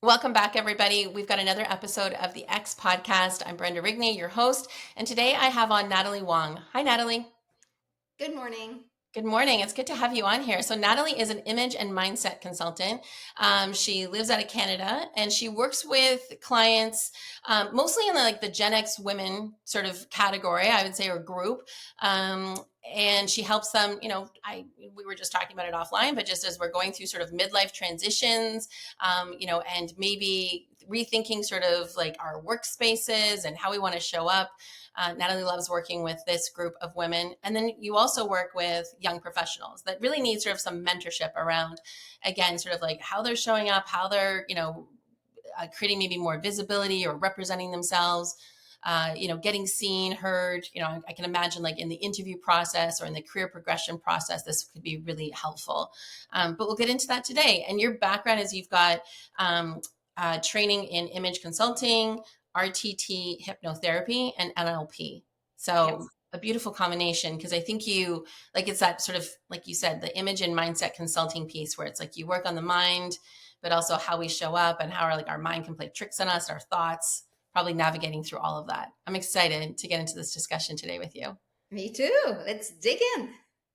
Welcome back, everybody. We've got another episode of the X podcast. I'm Brenda Rigney, your host, and today I have on Natalie Wong. Hi, Natalie. Good morning. Good morning. It's good to have you on here. So Natalie is an image and mindset consultant. She lives out of Canada and she works with clients mostly in the Gen X women sort of category, I would say, or group. And she helps them, we were just talking about it offline, but just as we're going through sort of midlife transitions, and maybe rethinking sort of like our workspaces and how we want to show up. Natalie loves working with this group of women. And then you also work with young professionals that really need sort of some mentorship around, again, sort of like how they're showing up, how they're, creating maybe more visibility or representing themselves, getting seen, heard. I can imagine like in the interview process or in the career progression process, this could be really helpful. But we'll get into that today. And your background is you've got training in image consulting, RTT, hypnotherapy, and NLP. So Yes. a beautiful combination because I think it's that sort of, like you said, the image and mindset consulting piece where it's like you work on the mind, but also how we show up and how our mind can play tricks on us, our thoughts, probably navigating through all of that. I'm excited to get into this discussion today with you. Me too. Let's dig in.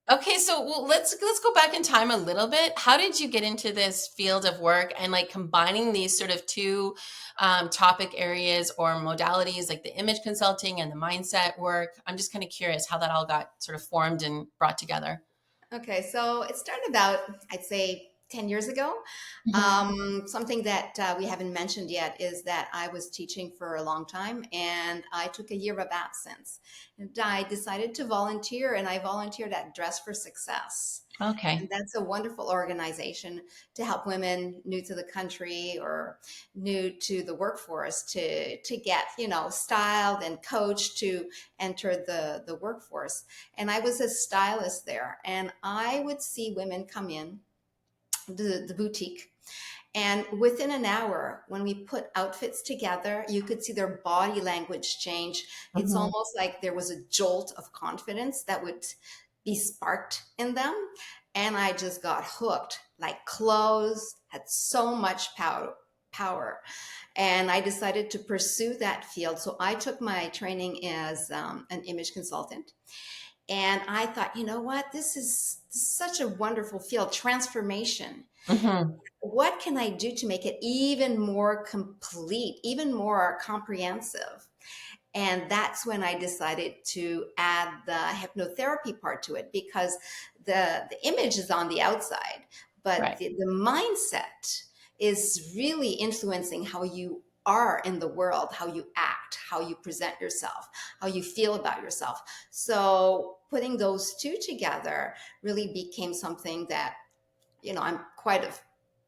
Okay, so let's go back in time a little bit. How did you get into this field of work and like combining these sort of two topic areas or modalities, like the image consulting and the mindset work? I'm just kind of curious how that all got sort of formed and brought together. Okay, so it started about, I'd say, 10 years ago. Mhm. Something that we haven't mentioned yet is that I was teaching for a long time and I took a year of absence. And I decided to volunteer, and I volunteered at Dress for Success. And Okay. that's a wonderful organization to help women new to the country or new to the workforce to get, styled and coached to enter the workforce. And I was a stylist there, and I would see women come in the boutique. And within an hour, when we put outfits together, you could see their body language change. It's Mhm. almost like there was a jolt of confidence that would be sparked in them. And I just got hooked. Like clothes had so much power. And I decided to pursue that field. So I took my training as an image consultant. And I thought, you know what? This is such a wonderful field, transformation. Mhm. What can I do to make it even more complete, even more comprehensive? And that's when I decided to add the hypnotherapy part to it, because the image is on the outside, but Right. the mindset is really influencing how you are in the world, how you act, how you present yourself, how you feel about yourself. So putting those two together really became something that, I'm quite a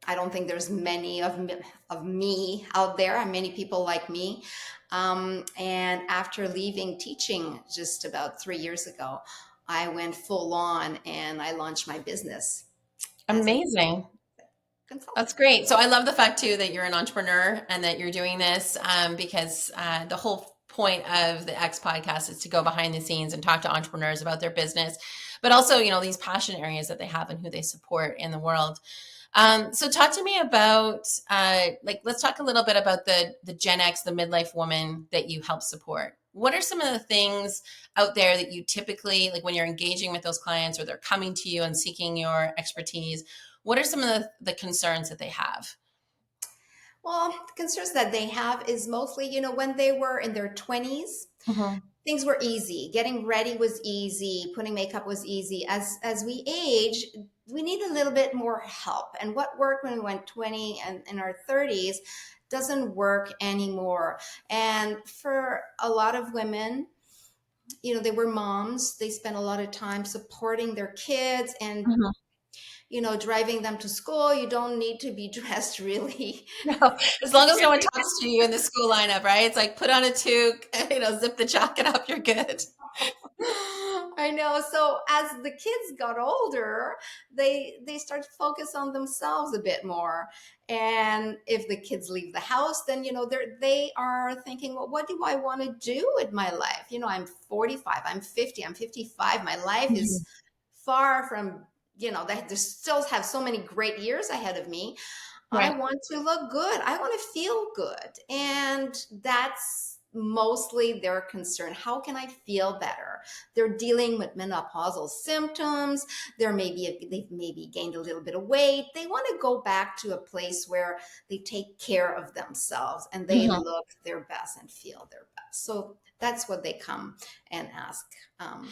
I don't think there's many of me out there, and many people like me. And after leaving teaching just about 3 years ago, I went full on and I launched my business as an Amazing. That's consultant. great. So I love the fact too that you're an entrepreneur and that you're doing this because the whole point of the X podcast is to go behind the scenes and talk to entrepreneurs about their business, but also, these passion areas that they have and who they support in the world. So talk to me about, let's talk a little bit about the Gen X, the midlife woman that you help support. What are some of the things out there that you typically, like when you're engaging with those clients or they're coming to you and seeking your expertise, what are some of the concerns that they have? Well, the concerns that they have is mostly, when they were in their 20s, Mhm. things were easy. Getting ready was easy. Putting makeup was easy. As we age, we need a little bit more help. And what worked when we went 20 and in our 30s doesn't work anymore. And for a lot of women, they were moms. They spent a lot of time supporting their kids and Mhm. driving them to school. You don't need to be dressed really. No, as long as no one talks to you in the school lineup, right? It's like put on a toque, zip the jacket up, you're good. I know. So as the kids got older, they start to focus on themselves a bit more. And if the kids leave the house, then they are thinking, well, what do I want to do with my life? I'm 45, I'm 50, I'm 55. My life is Mhm. far from, they still have so many great years ahead of me. I Right. want to look good. I want to feel good. And that's mostly their concern. How can I feel better? They're dealing with menopausal symptoms. They've maybe gained a little bit of weight. They want to go back to a place where they take care of themselves and they Mhm. look their best and feel their best. So that's what they come and ask. Um,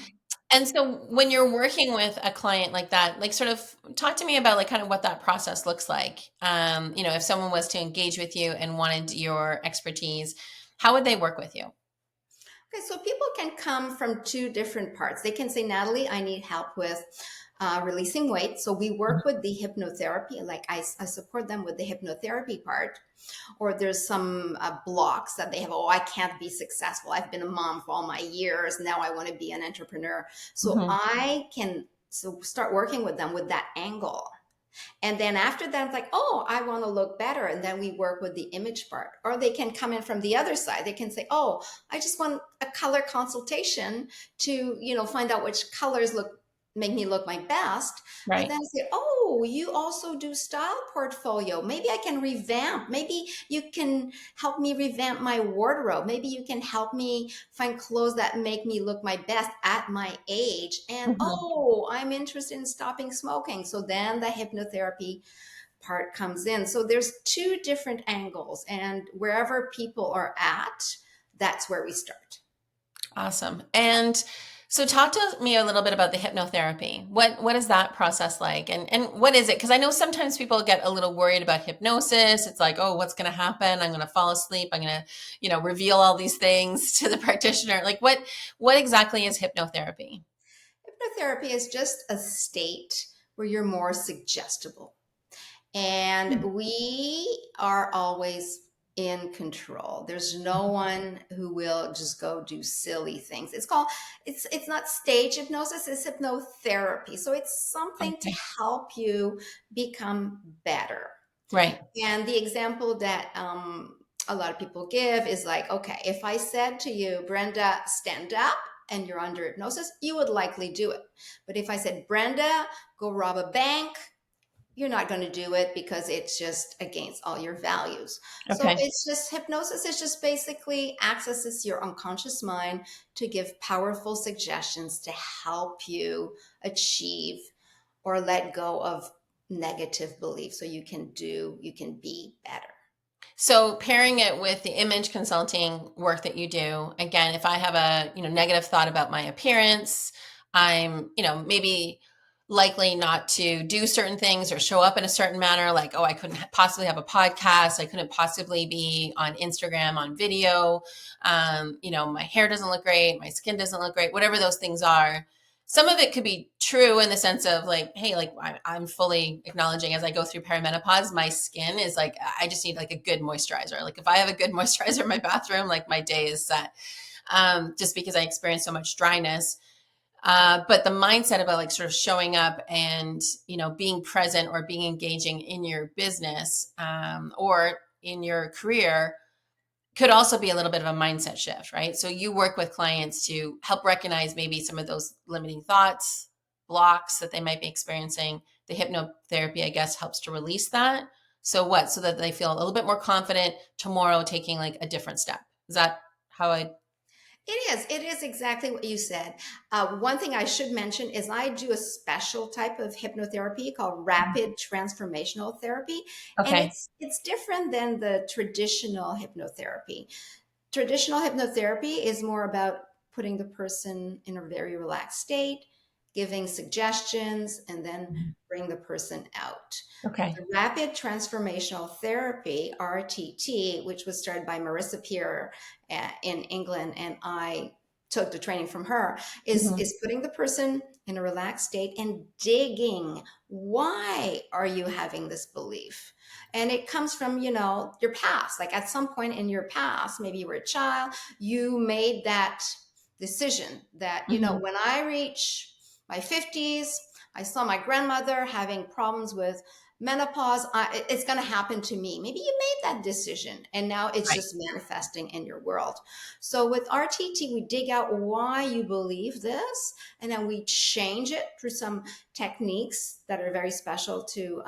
And so when you're working with a client like that, like sort of talk to me about like kind of what that process looks like. If someone was to engage with you and wanted your expertise, how would they work with you? Okay, so people can come from two different parts. They can say, Natalie, I need help with releasing weight. So we work with the hypnotherapy, like I support them with the hypnotherapy part. Or there's some blocks that they have. Oh, I can't be successful. I've been a mom for all my years. Now I want to be an entrepreneur. So Mhm. I can start working with them with that angle. And then after that, it's like, oh, I want to look better. And then we work with the image part. Or they can come in from the other side. They can say, oh, I just want a color consultation to, find out which colors make me look my best. But Right. then say, oh, you also do style portfolio. Maybe I can revamp. Maybe you can help me revamp my wardrobe. Maybe you can help me find clothes that make me look my best at my age. And Mhm. oh, I'm interested in stopping smoking. So then the hypnotherapy part comes in. So there's two different angles, and wherever people are at, that's where we start. Awesome. And so talk to me a little bit about the hypnotherapy. What is that process like? And what is it? Because I know sometimes people get a little worried about hypnosis. It's like, oh, what's going to happen? I'm going to fall asleep. I'm going to, reveal all these things to the practitioner. Like what exactly is hypnotherapy? Hypnotherapy is just a state where you're more suggestible. And we are always in control. There's no one who will just go do silly things. It's not stage hypnosis, it's hypnotherapy. So it's something to Okay. help you become better. Right. And the example that a lot of people give is like, okay, if I said to you, Brenda, stand up, and you're under hypnosis, you would likely do it. But if I said, Brenda, go rob a bank, you're not going to do it because it's just against all your values. So Okay. it's just hypnosis is just basically accesses your unconscious mind to give powerful suggestions to help you achieve or let go of negative beliefs so you can be better. So pairing it with the image consulting work that you do, again, if I have a, negative thought about my appearance, I'm, maybe likely not to do certain things or show up in a certain manner, like, oh, I couldn't possibly have a podcast, I couldn't possibly be on Instagram on video, my hair doesn't look great, my skin doesn't look great, whatever those things are. Some of it could be true in the sense of like, hey, like I'm fully acknowledging as I go through perimenopause, my skin is like, I just need like a good moisturizer. Like if I have a good moisturizer in my bathroom, like my day is set. Just because I experience so much dryness. But the mindset about like sort of showing up and, being present or being engaging in your business or in your career could also be a little bit of a mindset shift, right? So you work with clients to help recognize maybe some of those limiting thoughts, blocks that they might be experiencing. The hypnotherapy, I guess, helps to release that. So what? So that they feel a little bit more confident tomorrow taking like a different step. Is that how I? It is. It is exactly what you said. One thing I should mention is I do a special type of hypnotherapy called rapid transformational therapy, and Okay. it's different than the traditional hypnotherapy. Traditional hypnotherapy is more about putting the person in a very relaxed state, giving suggestions, and then bring the person out. Okay. The rapid transformational therapy, RTT, which was started by Marissa Peer in England, and I took the training from her, Mhm. is putting the person in a relaxed state and digging. Why are you having this belief? And it comes from your past. Like at some point in your past, maybe you were a child, you made that decision that Mhm. when I reach my 50s, I saw my grandmother having problems with menopause, it's going to happen to me. Maybe you made that decision and now it's Right. just manifesting in your world. So with RTT, we dig out why you believe this, and then we change it through some techniques that are very special to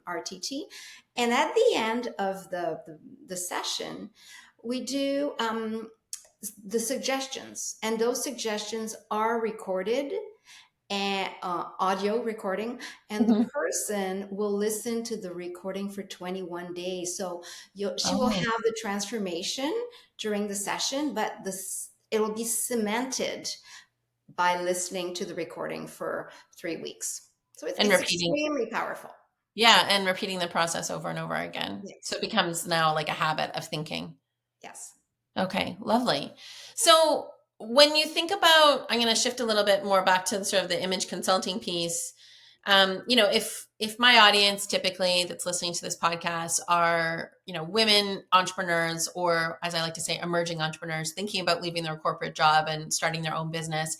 RTT. And at the end of the session, we do the suggestions, and those suggestions are recorded and audio recording, and the Mhm. person will listen to the recording for 21 days. So she will Oh, have the transformation during the session, but this it will be cemented by listening to the recording for 3 weeks. So and it's repeating, extremely powerful. yeah, and repeating the process over and over again. So it Yes. becomes now like a habit of thinking. Yes. Okay, lovely. So when you think about, I'm going to shift a little bit more back to sort of the image consulting piece. If my audience typically that's listening to this podcast are, women entrepreneurs, or as I like to say, emerging entrepreneurs thinking about leaving their corporate job and starting their own business.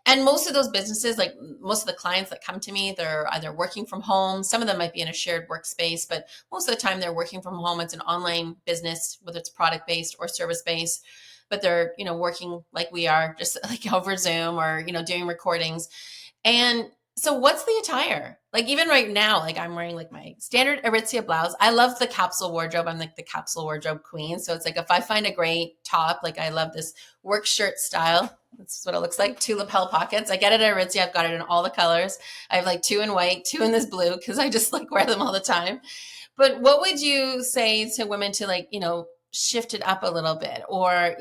And most of those businesses, like most of the clients that come to me, they're either working from home. Some of them might be in a shared workspace, but most of the time they're working from home. It's an online business, whether it's product based or service based, but they're, working like we are, just like over Zoom or, doing recordings. And so what's the attire? Like even right now, like I'm wearing like my standard Aritzia blouse. I love the capsule wardrobe. I'm like the capsule wardrobe queen. So it's like if I find a great top, like I love this work shirt style. That's what it looks like. Two lapel pockets. I get it at Aritzia. I've got it in all the colors. I have like two in white, two in this blue because I just like wear them all the time. But what would you say to women to like, shift it up a little bit or,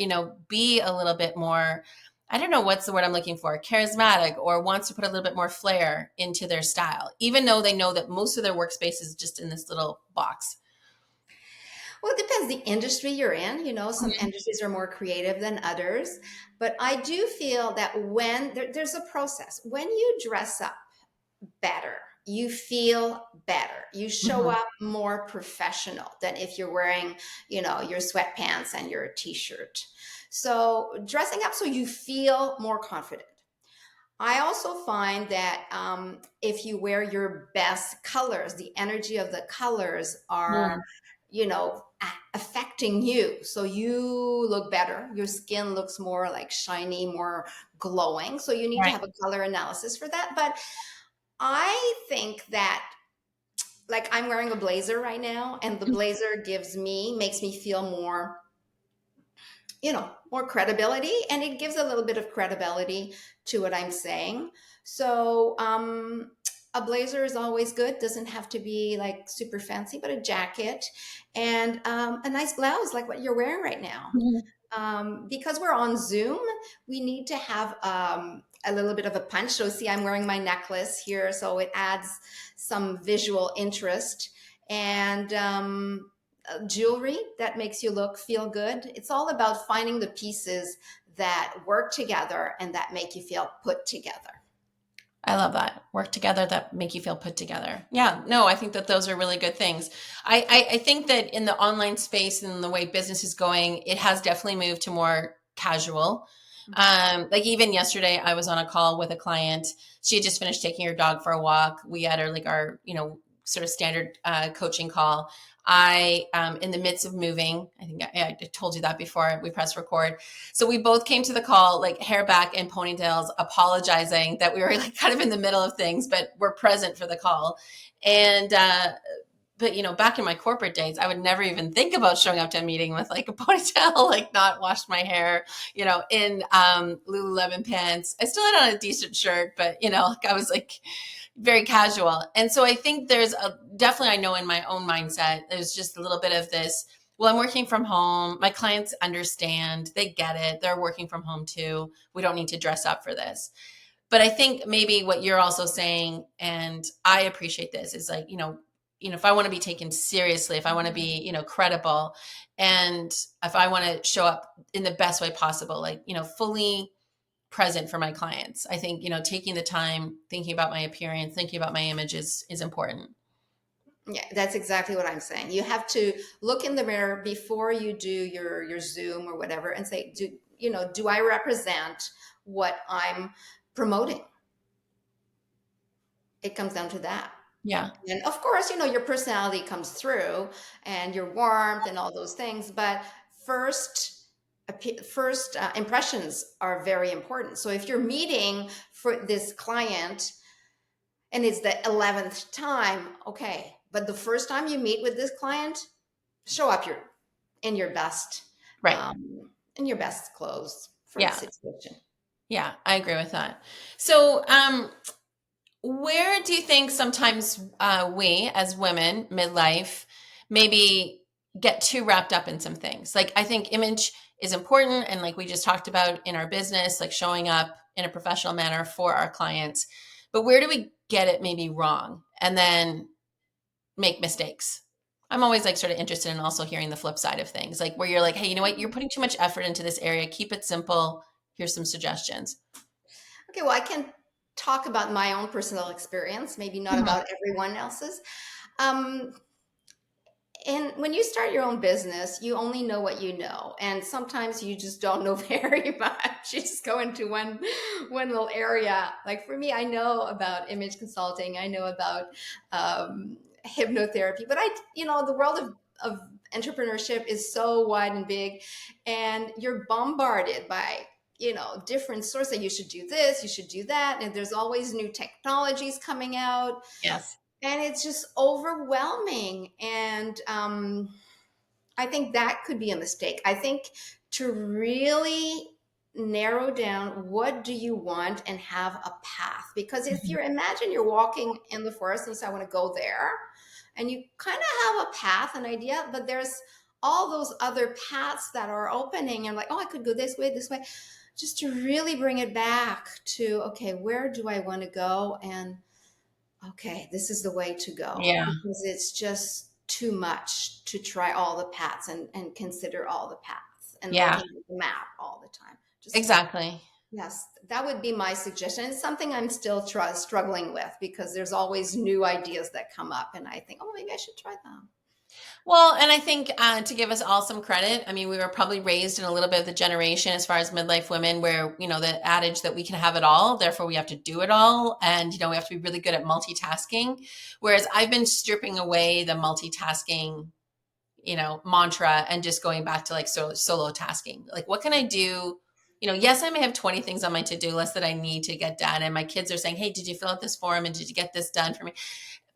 be a little bit more, I don't know what's the word I'm looking for, charismatic, or wants to put a little bit more flair into their style, even though they know that most of their workspace is just in this little box? Well, it depends the industry you're in. Some Mhm. industries are more creative than others. But I do feel that when there's a process, when you dress up better, you feel better, you show Mhm. up more professional than if you're wearing, your sweatpants and your t-shirt. So dressing up so you feel more confident. I also find that if you wear your best colors, the energy of the colors are, Mm. affecting you. So you look better. Your skin looks more like shiny, more glowing. So you need to Right. have a color analysis for that. But I think that, like, I'm wearing a blazer right now, and the blazer makes me feel more, more credibility, and it gives a little bit of credibility to what I'm saying. So, a blazer is always good. Doesn't have to be like super fancy, but a jacket and a nice blouse like what you're wearing right now. Mhm. Because we're on Zoom, we need to have a little bit of a punch. So, see, I'm wearing my necklace here, so it adds some visual interest. And jewelry that makes you feel good. It's all about finding the pieces that work together and that make you feel put together. I love that. Work together that make you feel put together. Yeah, no, I think that those are really good things. I think that in the online space and the way business is going, it has definitely moved to more casual. Like even yesterday, I was on a call with a client. She had just finished taking her dog for a walk. We had our sort of standard coaching call. In the midst of moving, I think I told you that before we pressed record. So we both came to the call, like hair back and ponytails, apologizing that we were like kind of in the middle of things, but we're present for the call. And, but back in my corporate days, I would never even think about showing up to a meeting with like a ponytail, like not washed my hair, in Lululemon pants. I still had on a decent shirt, but like I was like very casual. And so I think there's definitely, I know in my own mindset, there's just a little bit of this. Well, I'm working from home. My clients understand, they get it. They're working from home too. We don't need to dress up for this. But I think maybe what you're also saying, and I appreciate this, is like, if I want to be taken seriously, if I want to be, credible, and if I want to show up in the best way possible, like, fully present for my clients, I think, taking the time, thinking about my appearance, thinking about my image is important. Yeah, that's exactly what I'm saying. You have to look in the mirror before you do your Zoom or whatever and say, do I represent what I'm promoting? It comes down to that. Yeah. And of course, your personality comes through and your warmth and all those things, but first first impressions are very important. So if you're meeting for this client and it's the 11th time, okay, but the first time you meet with this client, show up in your best Right. in your best clothes for the Yeah. situation. Yeah. I agree with that. So, where do you think sometimes we as women, midlife, maybe get too wrapped up in some things? Like, I think image is important. And like we just talked about in our business, like showing up in a professional manner for our clients. But where do we get it maybe wrong and then make mistakes? I'm always like sort of interested in also hearing the flip side of things, like where you're like, hey, you know what? You're putting too much effort into this area. Keep it simple. Here's some suggestions. Okay, well, I can talk about my own personal experience, maybe not Mhm. about everyone else's. Um, and when you start your own business, you only know what you know, and sometimes you just don't know very much. You just go into one little area. Like for me, I know about image consulting, I know about hypnotherapy, but the world of entrepreneurship is so wide and big, and you're bombarded by different sources. You should do this, you should do that, and there's always new technologies coming out, Yes. and it's just overwhelming. And I think that could be a mistake. I think to really narrow down what do you want and have a path, because if you imagine you're walking in the forest and you say I want to go there, and you kind of have a path, an idea, but there's all those other paths that are opening and like, oh, I could go this way, just to really bring it back to, okay, where do I want to go? And okay, this is the way to go, Yeah. because it's just too much to try all the paths and consider all the paths and Yeah. looking at the map all the time. Just, Exactly. yes, that would be my suggestion. It's something I'm still struggling with, because there's always new ideas that come up, and I think, oh, maybe I should try them. Well, and I think to give us all some credit, I mean, we were probably raised in a little bit of the generation as far as midlife women, where, the adage that we can have it all, therefore we have to do it all. And, we have to be really good at multitasking. Whereas I've been stripping away the multitasking, mantra and just going back to like solo tasking. Like, what can I do? Yes, I may have 20 things on my to-do list that I need to get done. And my kids are saying, hey, did you fill out this form? And did you get this done for me?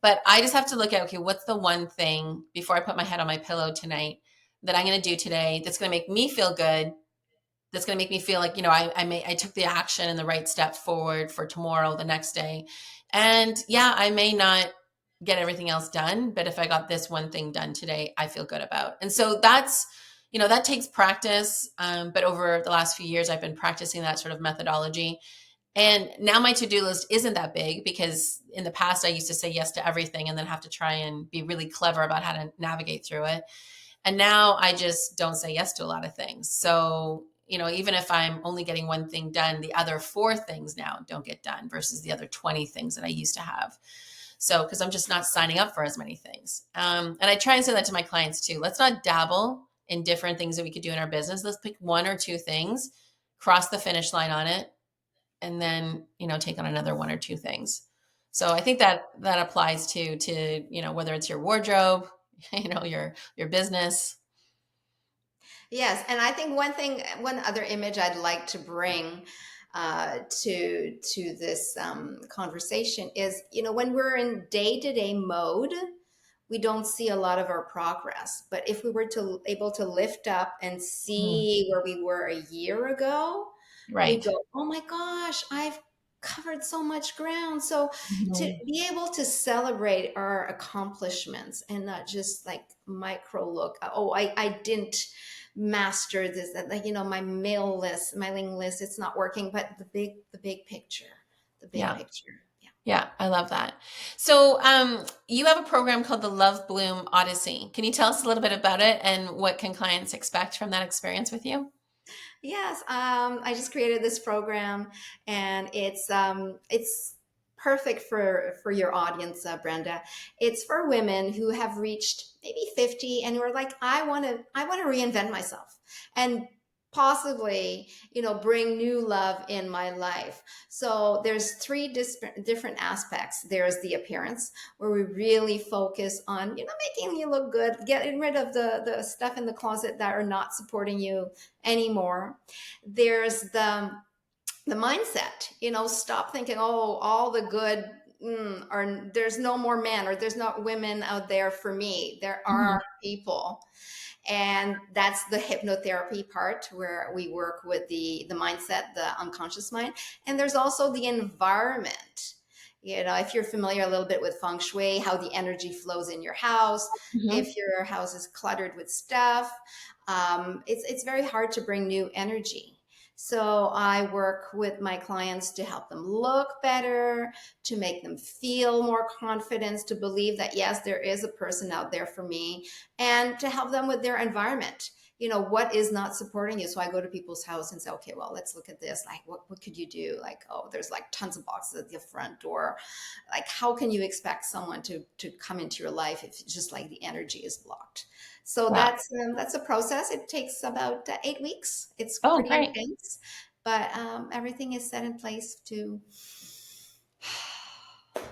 But I just have to look at, okay, what's the one thing before I put my head on my pillow tonight that I'm going to do today that's going to make me feel good, that's going to make me feel like, I took the action and the right step forward for tomorrow, the next day. And yeah, I may not get everything else done, but if I got this one thing done today, I feel good about. And so that takes practice. But over the last few years, I've been practicing that sort of methodology. And now my to-do list isn't that big, because in the past I used to say yes to everything and then have to try and be really clever about how to navigate through it. And now I just don't say yes to a lot of things. So, even if I'm only getting one thing done, the other four things now don't get done versus the other 20 things that I used to have. So, because I'm just not signing up for as many things. And I try and say that to my clients too. Let's not dabble in different things that we could do in our business. Let's pick one or two things, cross the finish line on it, and then take on another one or two things. So I think that applies to whether it's your wardrobe, your business. Yes, and I think one other image I'd like to bring to this conversation is, when we're in day to day mode, we don't see a lot of our progress. But if we were to able to lift up and Mm, see where we were a year ago, we right. go, oh my gosh, I've covered so much ground. So to Mhm. be able to celebrate our accomplishments and not just like micro look, oh, I didn't master this, that, like, my mailing list, it's not working, but the big picture, the big Yeah. picture. Yeah. Yeah. I love that. So you have a program called the Love Bloom Odyssey. Can you tell us a little bit about it and what can clients expect from that experience with you? Yes, I just created this program, and it's perfect for your audience, Brenda. It's for women who have reached maybe 50 and who are like, I want to reinvent myself. And possibly, bring new love in my life. So there's three different aspects. There's the appearance, where we really focus on, making you look good, getting rid of the stuff in the closet that are not supporting you anymore. There's the mindset, stop thinking, oh, all the good, or there's no more men, or there's not women out there for me. There Mhm. are people. And that's the hypnotherapy part, where we work with the mindset, the unconscious mind. And there's also the environment. If you're familiar a little bit with feng shui, how the energy flows in your house, Mhm. if your house is cluttered with stuff, it's very hard to bring new energy. So I work with my clients to help them look better, to make them feel more confidence, to believe that, yes, there is a person out there for me, and to help them with their environment. What is not supporting you? So I go to people's house and say, okay, well, let's look at this. Like, what could you do? Like, oh, there's like tons of boxes at the front door. Like, how can you expect someone to come into your life if it's just like the energy is blocked? So Wow. that's a process. It takes about 8 weeks. It's Oh, pretty great. intense, but everything is set in place to make it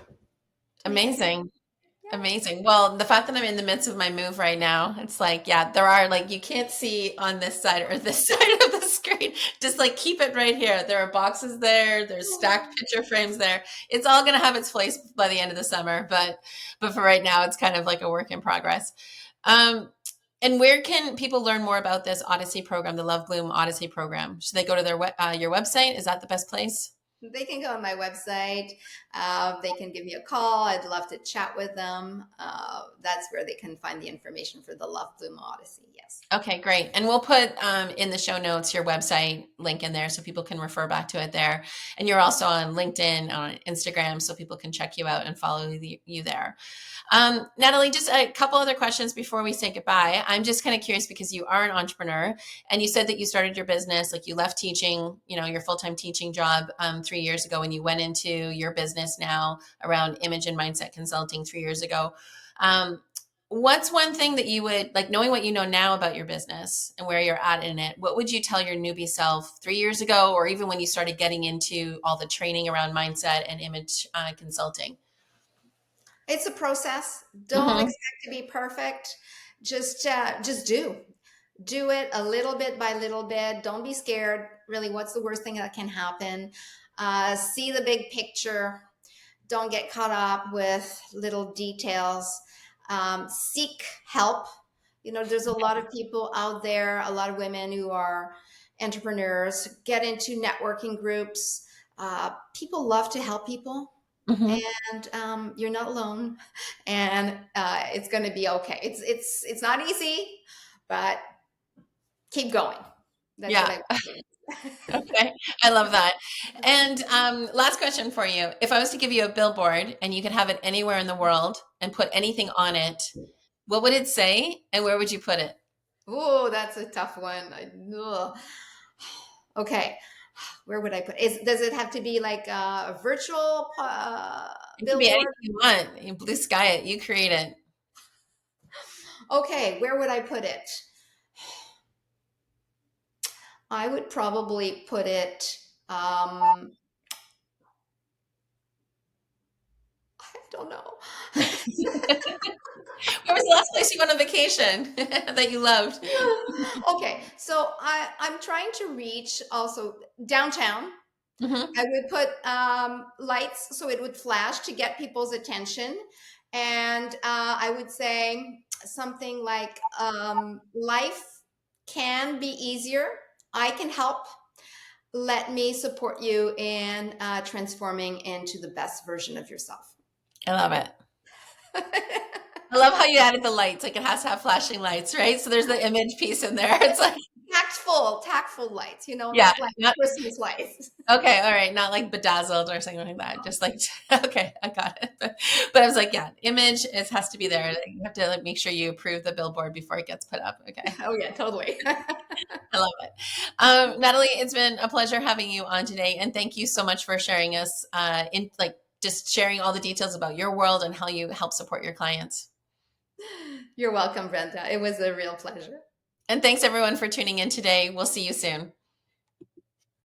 good. Amazing. Yeah. Amazing. Well, the fact that I'm in the midst of my move right now, it's like, yeah, there are like, you can't see on this side or this side of the screen. Just like keep it right here. There are boxes there. There's stacked picture frames there. It's all going to have its place by the end of the summer, but for right now, it's kind of like a work in progress. Um, and where can people learn more about this Odyssey program, the Love Bloom Odyssey program? Should they go to your website? Is that the best place? They can go on my website. They can give me a call. I'd love to chat with them. That's where they can find the information for the Love Bloom Odyssey. Yes. Okay, great. And we'll put in the show notes your website link in there so people can refer back to it there. And you're also on LinkedIn, on Instagram, so people can check you out and follow you there. Natalie, just a couple other questions before we say goodbye. I'm just kind of curious because you are an entrepreneur and you said that you started your business, like you left teaching, your full-time teaching job 3 years ago and you went into your business now around image and mindset consulting 3 years ago. Um, What's one thing that you would like, knowing what you know now about your business and where you're at in it, what would you tell your newbie self 3 years ago, or even when you started getting into all the training around mindset and image consulting? It's a process. Don't Hmm. expect to be perfect. Just do it a little bit by little bit. Don't be scared. Really, what's the worst thing that can happen? See the big picture. Don't get caught up with little details. Seek help. There's a lot of people out there, a lot of women who are entrepreneurs. Get into networking groups. People love to help people, Hmm. and you're not alone. And it's going to be okay. It's not easy, but keep going. That's what Yeah. I would say. Okay. I love that. And last question for you. If I was to give you a billboard and you could have it anywhere in the world and put anything on it, what would it say and where would you put it? Oh, that's a tough one. Ugh. Okay, where would I put does it have to be like a virtual It could be anything billboard? you want. You blue sky it. You create it. Okay, where would I put it? I would probably put it, I don't know. Where was the last place you went on vacation that you loved? Okay, so I'm trying to reach also downtown. Hmm. I would put lights so it would flash to get people's attention. And I would say something like, life can be easier. I can help. Let me support you in transforming into the best version of yourself. I love it. I love how you added the lights. Like it has to have flashing lights, right? So there's the image piece in there. It's like, Tactful lights, yeah, not like not Christmas lights. okay. All right. Not like bedazzled or something like that. Just like, okay, I got it. But I was like, yeah, image, it has to be there. You have to like make sure you approve the billboard before it gets put up. Okay. Oh yeah, totally. I love it. Natalie, it's been a pleasure having you on today. And thank you so much for sharing us in like just sharing all the details about your world and how you help support your clients. You're welcome, Brenda. It was a real pleasure. And thanks everyone for tuning in today. We'll see you soon.